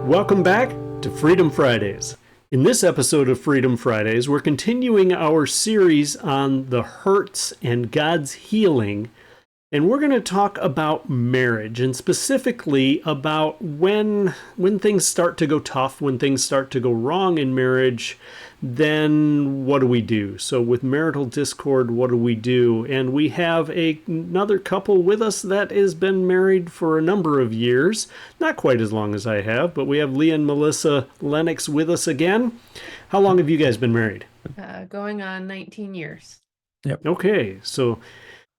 Welcome back to Freedom Fridays. In this episode of Freedom Fridays, we're continuing our series on the hurts and God's healing, and we're going to talk about marriage, and specifically about when things start to go tough, when things start to go wrong in marriage, then what do we do? So with marital discord, what do we do? And we have another couple with us that has been married for a number of years, not quite as long as I have, but we have Leah and Melissa Lennox with us again. How long have you guys been married? Going on 19 years. Yep. Okay, so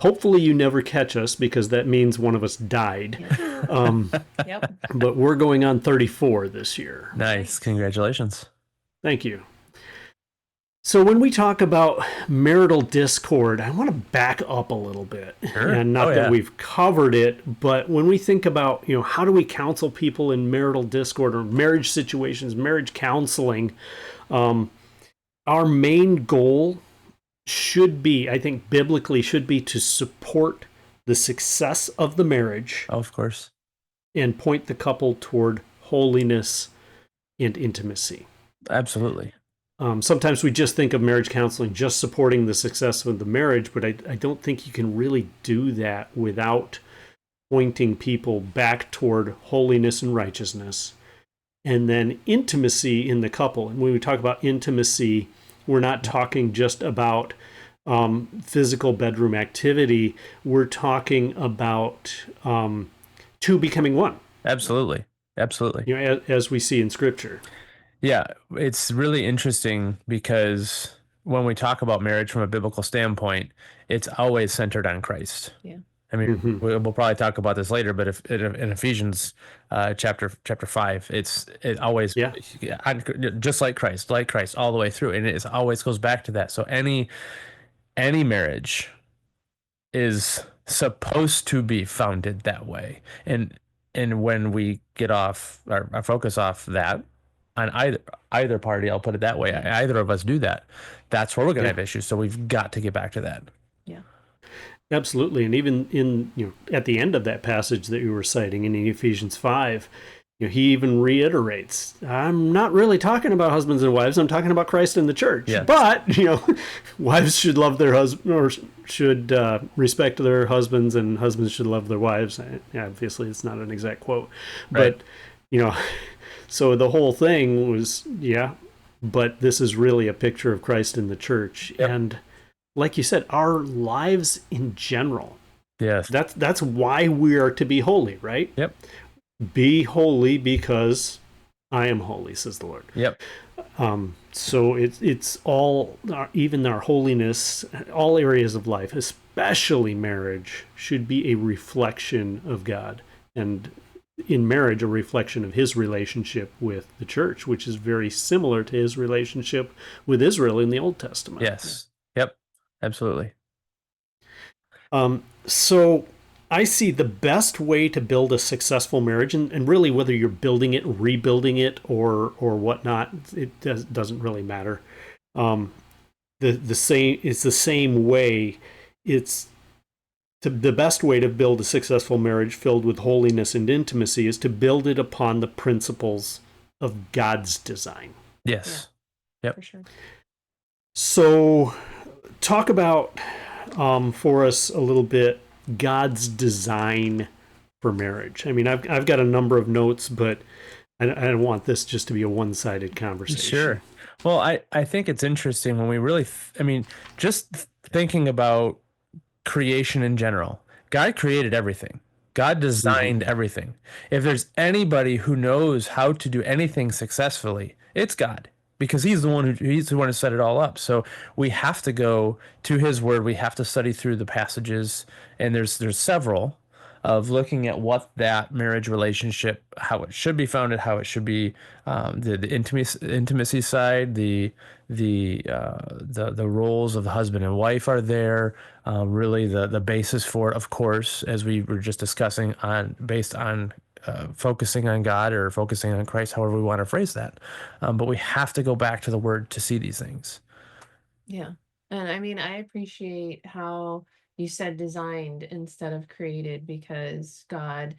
hopefully you never catch us because that means one of us died. Yep. But we're going on 34 this year. Nice. Congratulations. Thank you. So when we talk about marital discord, I want to back up a little bit. Sure. And not that we've covered it, but when we think about, how do we counsel people in marital discord or marriage situations, marriage counseling, our main goal should be, I think biblically should be, to support the success of the marriage. Oh, of course. And point the couple toward holiness and intimacy. Absolutely. Sometimes we just think of marriage counseling just supporting the success of the marriage, but I don't think you can really do that without pointing people back toward holiness and righteousness. And then intimacy in the couple. And when we talk about intimacy, we're not talking just about physical bedroom activity. We're talking about two becoming one. Absolutely. Absolutely. As we see in Scripture. Yeah, it's really interesting because when we talk about marriage from a biblical standpoint, it's always centered on Christ. Yeah. I mean, we'll probably talk about this later, but if in Ephesians chapter 5, it always just like Christ all the way through, and it always goes back to that. So any marriage is supposed to be founded that way, and when we get off our focus off that on either party, I'll put it that way, either of us do that, that's where we're going to have issues. So we've got to get back to that. Yeah. Absolutely. And even in, at the end of that passage that you were citing in Ephesians 5, he even reiterates, I'm not really talking about husbands and wives. I'm talking about Christ and the church. Yeah. But, wives should love their husband, or should respect their husbands, and husbands should love their wives. Obviously, it's not an exact quote. Right. But, so the whole thing was, but this is really a picture of Christ and the church. Yep. And like you said, our lives in general. Yes. That's why we are to be holy, right? Yep. Be holy because I am holy, says the Lord. Yep. So it's all, even our holiness, all areas of life, especially marriage, should be a reflection of God. And in marriage, a reflection of his relationship with the church, which is very similar to his relationship with Israel in the Old Testament. Yes. Yep. Absolutely. So I see the best way to build a successful marriage, and really whether you're building it, rebuilding it, or whatnot, it doesn't really matter. It's the same way. The best way to build a successful marriage filled with holiness and intimacy is to build it upon the principles of God's design. Yes. Yeah, yep. For sure. So talk about for us a little bit God's design for marriage. I mean, I've got a number of notes, but I don't want this just to be a one-sided conversation. Sure. Well, I think it's interesting when we really, just thinking about creation in general. God created everything. God designed everything. If there's anybody who knows how to do anything successfully, it's God, because he's the one who set it all up. So we have to go to his word. We have to study through the passages, and there's several of looking at what that marriage relationship, how it should be founded, how it should be, the intimacy side, the roles of the husband and wife are there. Really, the basis for it, of course, as we were just discussing, based on focusing on God or focusing on Christ, however we want to phrase that. But we have to go back to the Word to see these things. Yeah, and I mean, I appreciate how you said designed instead of created, because God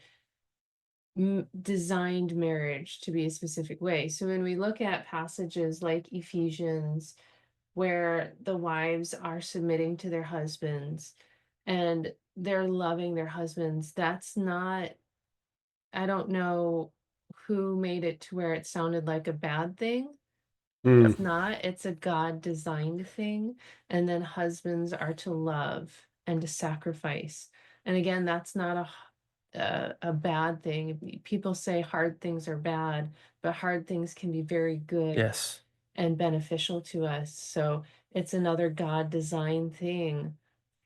designed marriage to be a specific way. So when we look at passages like Ephesians, where the wives are submitting to their husbands and they're loving their husbands, that's not, I don't know who made it to where it sounded like a bad thing. Mm, It's not, it's a God designed thing. And then husbands are to love and to sacrifice. And again, that's not a bad thing. People say hard things are bad, but hard things can be very good Yes. and beneficial to us. So it's another God designed thing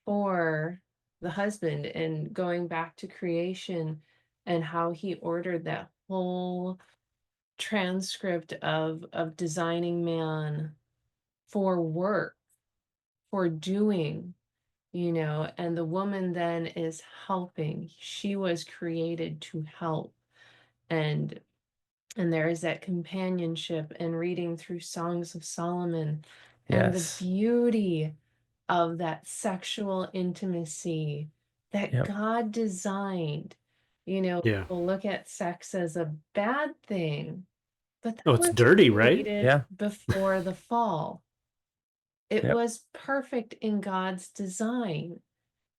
for the husband. And going back to creation and how he ordered that whole transcript of designing man for work, for doing, and the woman then is helping. She was created to help. And there is that companionship and reading through Songs of Solomon and the Yes. beauty of that sexual intimacy that Yep. God designed. yeah. People look at sex as a bad thing, but Oh, that it's was dirty, right? created Yeah. before the fall. It Yep. was perfect in God's design.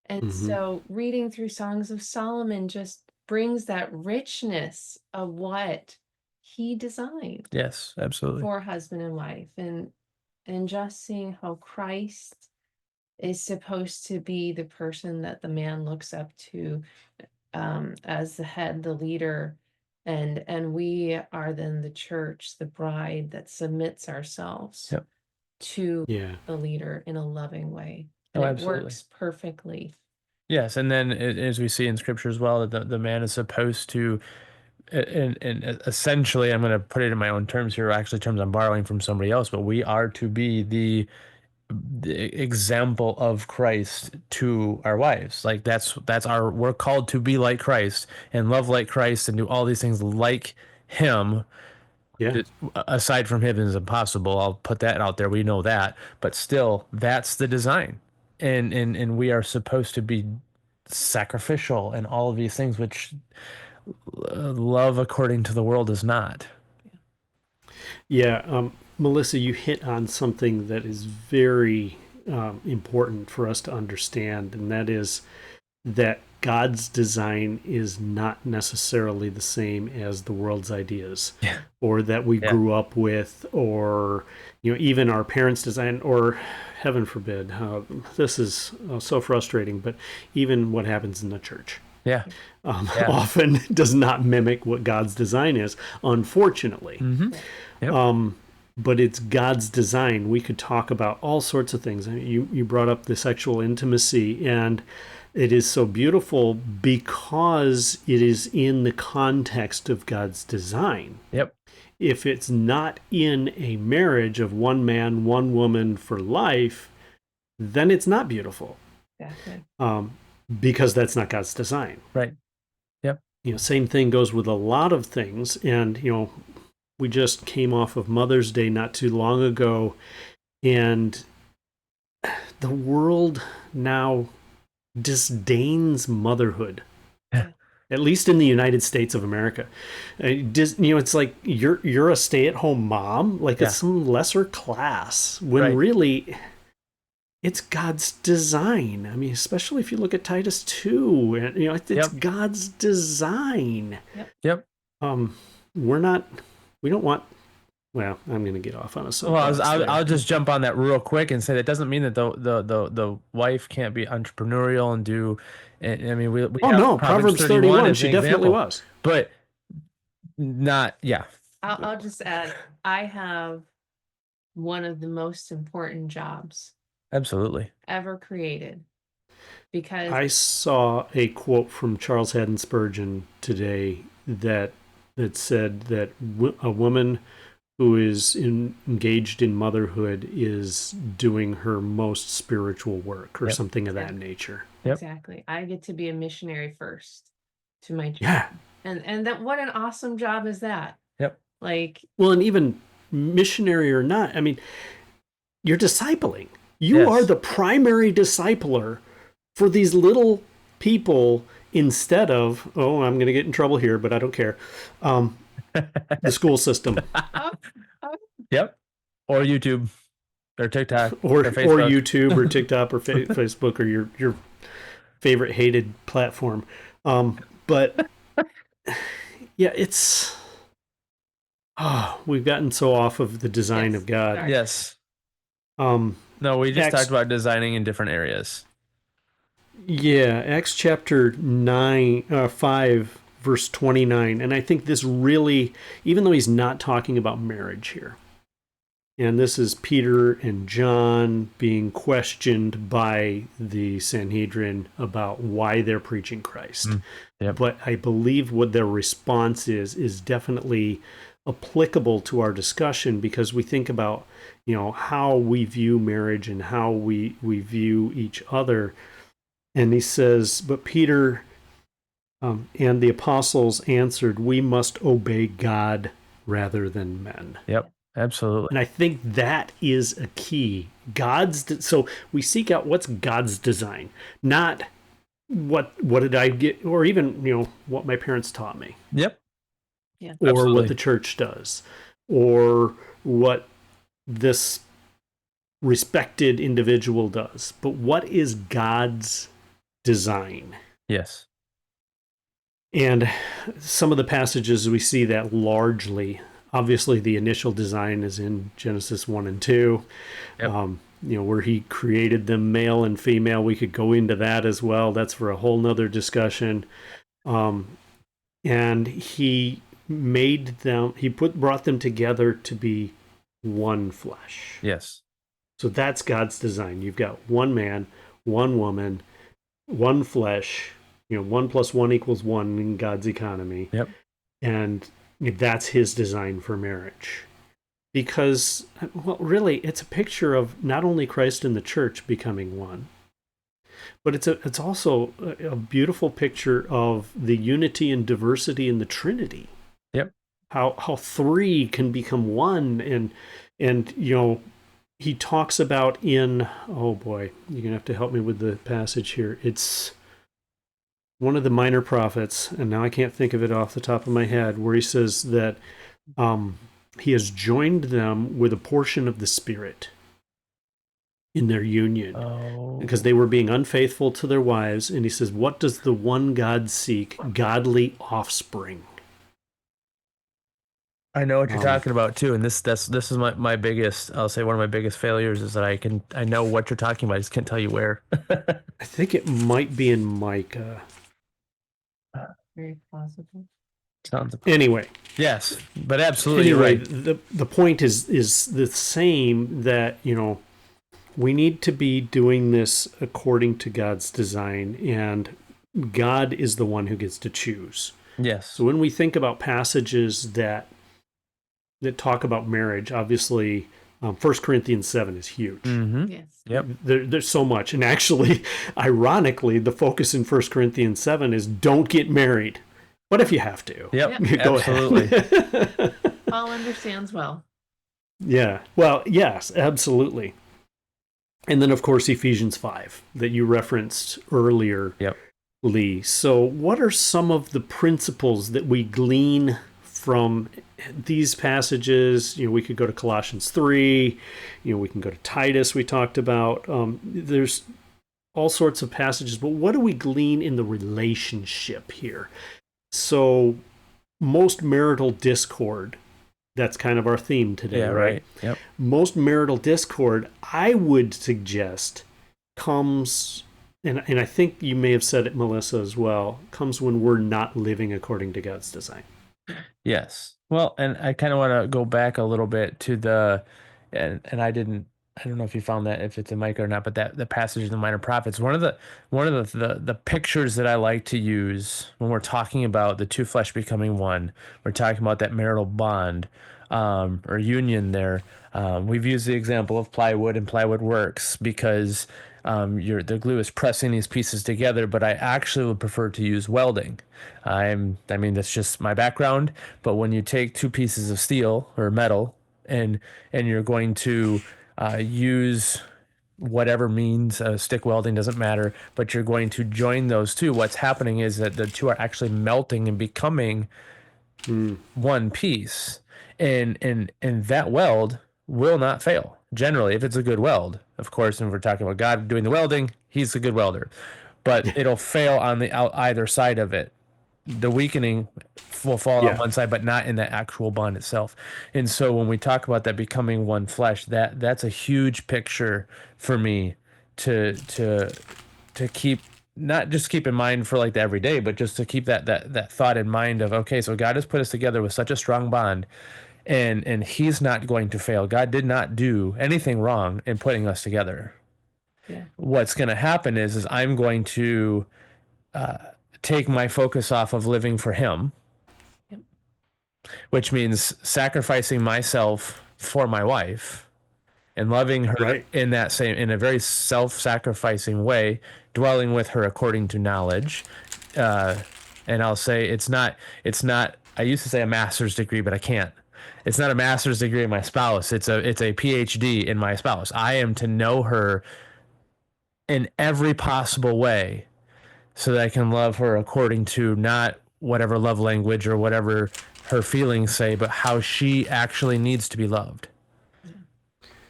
And Hmm. so reading through Songs of Solomon just brings that richness of what he designed Yes, absolutely. for husband and wife, and just seeing how Christ is supposed to be the person that the man looks up to, as the head, the leader, and we are then the church, the bride that submits ourselves Yep. to Yeah. the leader in a loving way, Oh, and it absolutely. works perfectly. Yes, and then as we see in scripture as well, that the man is supposed to, and essentially, I'm going to put it in my own terms here, actually terms I'm borrowing from somebody else, but we are to be the example of Christ to our wives. Like that's we're called to be like Christ and love like Christ and do all these things like him. Yeah. Aside from him is impossible. I'll put that out there. We know that, but still, that's the design, and we are supposed to be sacrificial and all of these things, which love according to the world is not. Yeah. Melissa, you hit on something that is very important for us to understand, and that is that God's design is not necessarily the same as the world's ideas, Yeah. or that we Yeah. grew up with, or even our parents' design, or heaven forbid, this is so frustrating, but even what happens in the church Yeah. Yeah. often does not mimic what God's design is, unfortunately. Mm-hmm. Yep. But it's God's design. We could talk about all sorts of things. I mean, you brought up the sexual intimacy, and it is so beautiful because it is in the context of God's design. Yep. If it's not in a marriage of one man, one woman for life, then it's not beautiful. Exactly. Because that's not God's design. Right. Yep. Same thing goes with a lot of things. And, we just came off of Mother's Day not too long ago, and the world now disdains motherhood. Yeah. At least in the United States of America. It's like you're a stay-at-home mom, like Yeah. it's some lesser class, when Right. really it's God's design. I mean, especially if you look at Titus 2, and it's Yep. God's design. Yep. We don't want. Well, I'm going to get off on a Well, soapbox. I'll just jump on that real quick and say that doesn't mean that the wife can't be entrepreneurial and do. And I mean, we Oh have no, Proverbs 31. as She an definitely example, was. but not. Yeah. I'll just add, I have one of the most important jobs Absolutely. ever created, because I saw a quote from Charles Haddon Spurgeon today that said that a woman who is engaged in motherhood is doing her most spiritual work, or Yep. something of that nature. Yep. exactly, I get to be a missionary first to my children. Yeah. And that, what an awesome job is that? Yep. Like, Well, and even missionary or not, I mean, you're discipling. You Yes. are the primary discipler for these little people instead of, oh, I'm going to get in trouble here, but I don't care, the school system Oh, oh, Yep. Or YouTube or TikTok or or Facebook. YouTube or TikTok or Facebook or your favorite hated platform. But yeah, it's we've gotten so off of the design yes. of God. Sorry. Yes. Um, No, we just Acts- talked about designing in different areas. yeah, Acts chapter 5, verse 29, and I think this really, even though he's not talking about marriage here, and this is Peter and John being questioned by the Sanhedrin about why they're preaching Christ. Yep. But I believe what their response is definitely applicable to our discussion, because we think about, how we view marriage and how we view each other. And he says, but Peter and the apostles answered, we must obey God rather than men. Yep. Absolutely. And I think that is a key. So we seek out what's God's design, not what did I get, or even what my parents taught me, Yep. Yeah. or Absolutely. what the church does, or what this respected individual does. But what is God's design? Yes. And some of the passages we see that largely. Obviously, the initial design is in Genesis 1 and 2, Yep. Where he created them male and female. We could go into that as well. That's for a whole nother discussion. And he made them, brought them together to be one flesh. Yes. So that's God's design. You've got one man, one woman, one flesh, 1 + 1 = 1 in God's economy. Yep. And that's his design for marriage. Because, well, really, it's a picture of not only Christ and the church becoming one, but it's also a beautiful picture of the unity and diversity in the Trinity. Yep. How three can become one, and he talks about in, oh boy, you're gonna have to help me with the passage here. It's one of the minor prophets, and now I can't think of it off the top of my head, where he says that he has joined them with a portion of the Spirit in their union, because they were being unfaithful to their wives. And he says, what does the one God seek? Godly offspring. I know what you're talking about too, and this is my biggest. I'll say one of my biggest failures is that I know what you're talking about. I just can't tell you where. I think it might be in Micah. Very possible. Sounds Anyway. Yes, but absolutely anyway, right. The point is the same, that we need to be doing this according to God's design, and God is the one who gets to choose. Yes. So when we think about passages that talk about marriage, obviously 1 Corinthians 7 is huge. Mm-hmm. Yes. Yep. There's so much. And actually, ironically, the focus in 1 Corinthians 7 is don't get married. What if you have to? Yep. Go Absolutely. ahead. Paul understands well. Yeah. Well, yes, absolutely. And then, of course, Ephesians 5 that you referenced earlier, Yep. Lee. So what are some of the principles that we glean from these passages? We could go to Colossians 3, we can go to Titus, we talked about. There's all sorts of passages, but what do we glean in the relationship here? So most marital discord, that's kind of our theme today, right? Yep. Most marital discord, I would suggest, comes, and I think you may have said it, Melissa, as well, comes when we're not living according to God's design. Yes. Well, and I kind of want to go back a little bit to the, and I don't know if you found that, if it's in Micah or not, but that the passage in the Minor Prophets, one of the pictures that I like to use when we're talking about the two flesh becoming one, we're talking about that marital bond, or union there. We've used the example of plywood, and plywood works because the glue is pressing these pieces together, but I actually would prefer to use welding. I mean, that's just my background, but when you take two pieces of steel or metal and you're going to use whatever means, stick welding doesn't matter, but you're going to join those two. What's happening is that the two are actually melting and becoming one piece, and that weld will not fail. Generally, if it's a good weld, of course, and we're talking about God doing the welding, he's a good welder, but it'll fail on the either side of it. The weakening will fall on Yeah. one side, but not in the actual bond itself. And so when we talk about that becoming one flesh, that's a huge picture for me to keep, not just keep in mind for like the everyday, but just to keep that thought in mind of, okay, so God has put us together with such a strong bond, and he's not going to fail. God did not do anything wrong in putting us together. Yeah. What's going to happen is I'm going to take my focus off of living for him, Yep. which means sacrificing myself for my wife and loving her Right. in a very self-sacrificing way, dwelling with her according to knowledge. And I'll say it's not, I used to say a master's degree, but I can't. It's not a master's degree in my spouse. It's a PhD in my spouse. I am to know her in every possible way so that I can love her according to not whatever love language or whatever her feelings say, but how she actually needs to be loved.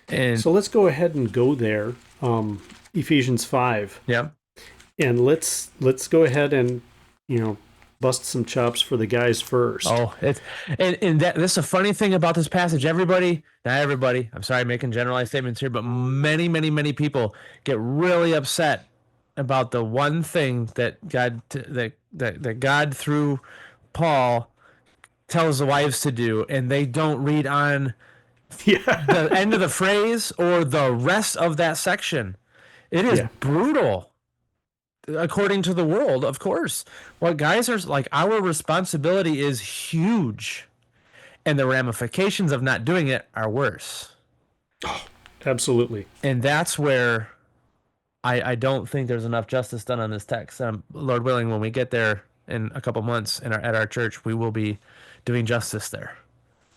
And So let's go ahead and go there. Ephesians 5. yeah. And let's go ahead and, bust some chops for the guys first. Oh, that's a funny thing about this passage. Everybody, not everybody, I'm sorry, making generalized statements here, but many, many, many people get really upset about the one thing that God through Paul tells the wives to do, and they don't read on Yeah. the end of the phrase or the rest of that section. It is brutal. According to the world, of course. What guys are like, our responsibility is huge, and the ramifications of not doing it are worse. Oh, absolutely. And that's where I don't think there's enough justice done on this text. Lord willing, when we get there in a couple months at our church, we will be doing justice there.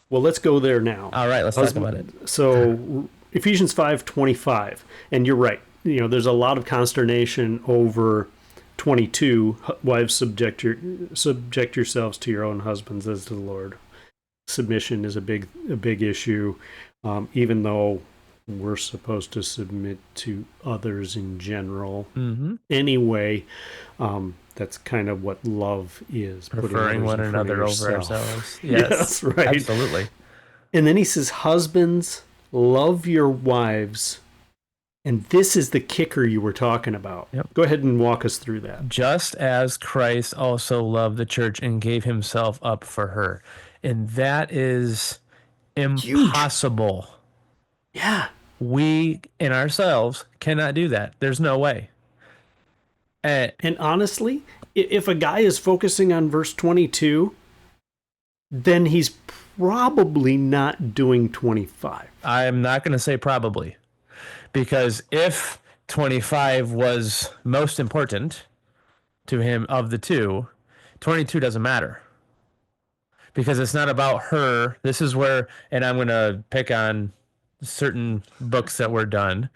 Well, let's go there now. All right, let's talk about it. So Ephesians 5:25, and you're right. There's a lot of consternation over 22. Wives, subject yourselves to your own husbands as to the Lord. Submission is a big issue, even though we're supposed to submit to others in general. Mm-hmm. Anyway, that's kind of what love is. Preferring one another over ourselves. Yes, right. Absolutely. And then he says, husbands, love your wives. And this is the kicker you were talking about. Yep. Go ahead and walk us through that. Just as Christ also loved the church and gave himself up for her. And that is impossible. Huge. Yeah. We in ourselves cannot do that. There's no way. And honestly, if a guy is focusing on verse 22, then he's probably not doing 25. I'm not going to say probably, because if 25 was most important to him of the two, 22 doesn't matter, because it's not about her. This is where, and I'm going to pick on certain books that were done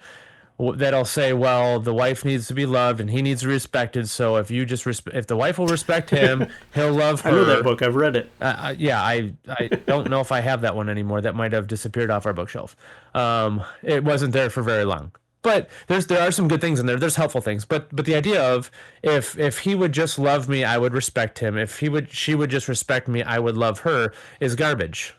that'll say, well, the wife needs to be loved and he needs to be respected. So if you just if the wife will respect him, he'll love her. I know that book. I've read it. Yeah, I don't know if I have that one anymore. That might have disappeared off our bookshelf. It wasn't there for very long. But there are some good things in there. There's helpful things. But the idea of if he would just love me, I would respect him. If she would just respect me, I would love her is garbage.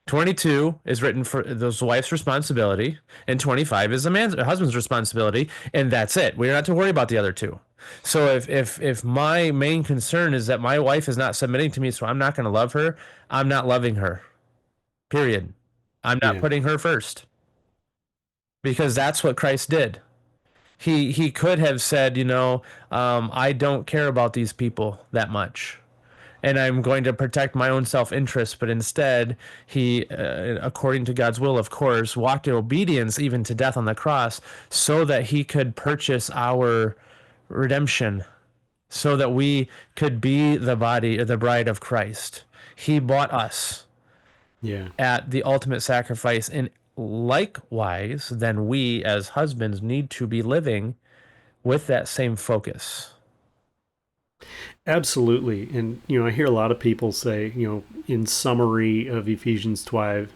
22 is written for the wife's responsibility, and 25 is a husband's responsibility, and that's it. We're not to worry about the other two. So if my main concern is that my wife is not submitting to me, so I'm not going to love her, I'm not loving her. Period. I'm not putting her first. Because that's what Christ did. He could have said, I don't care about these people that much, and I'm going to protect my own self-interest. But instead, he, according to God's will, of course, walked in obedience even to death on the cross so that he could purchase our redemption, so that we could be the body or the bride of Christ. He bought us at the ultimate sacrifice, and likewise, then we as husbands need to be living with that same focus. Absolutely. And, I hear a lot of people say, in summary of Ephesians 5,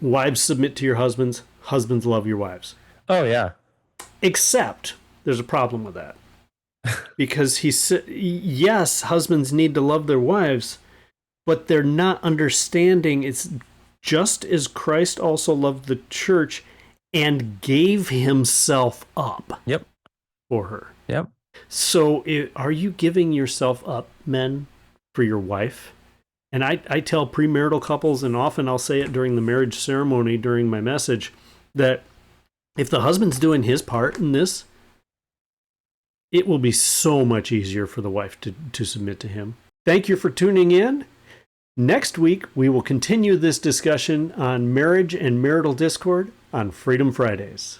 wives submit to your husbands, husbands love your wives. Oh, yeah. Except there's a problem with that. Because yes, husbands need to love their wives, but they're not understanding it's just as Christ also loved the church and gave himself up Yep. for her. Yep. So are you giving yourself up, men, for your wife? And I tell premarital couples, and often I'll say it during the marriage ceremony, during my message, that if the husband's doing his part in this, it will be so much easier for the wife to submit to him. Thank you for tuning in. Next week, we will continue this discussion on marriage and marital discord on Freedom Fridays.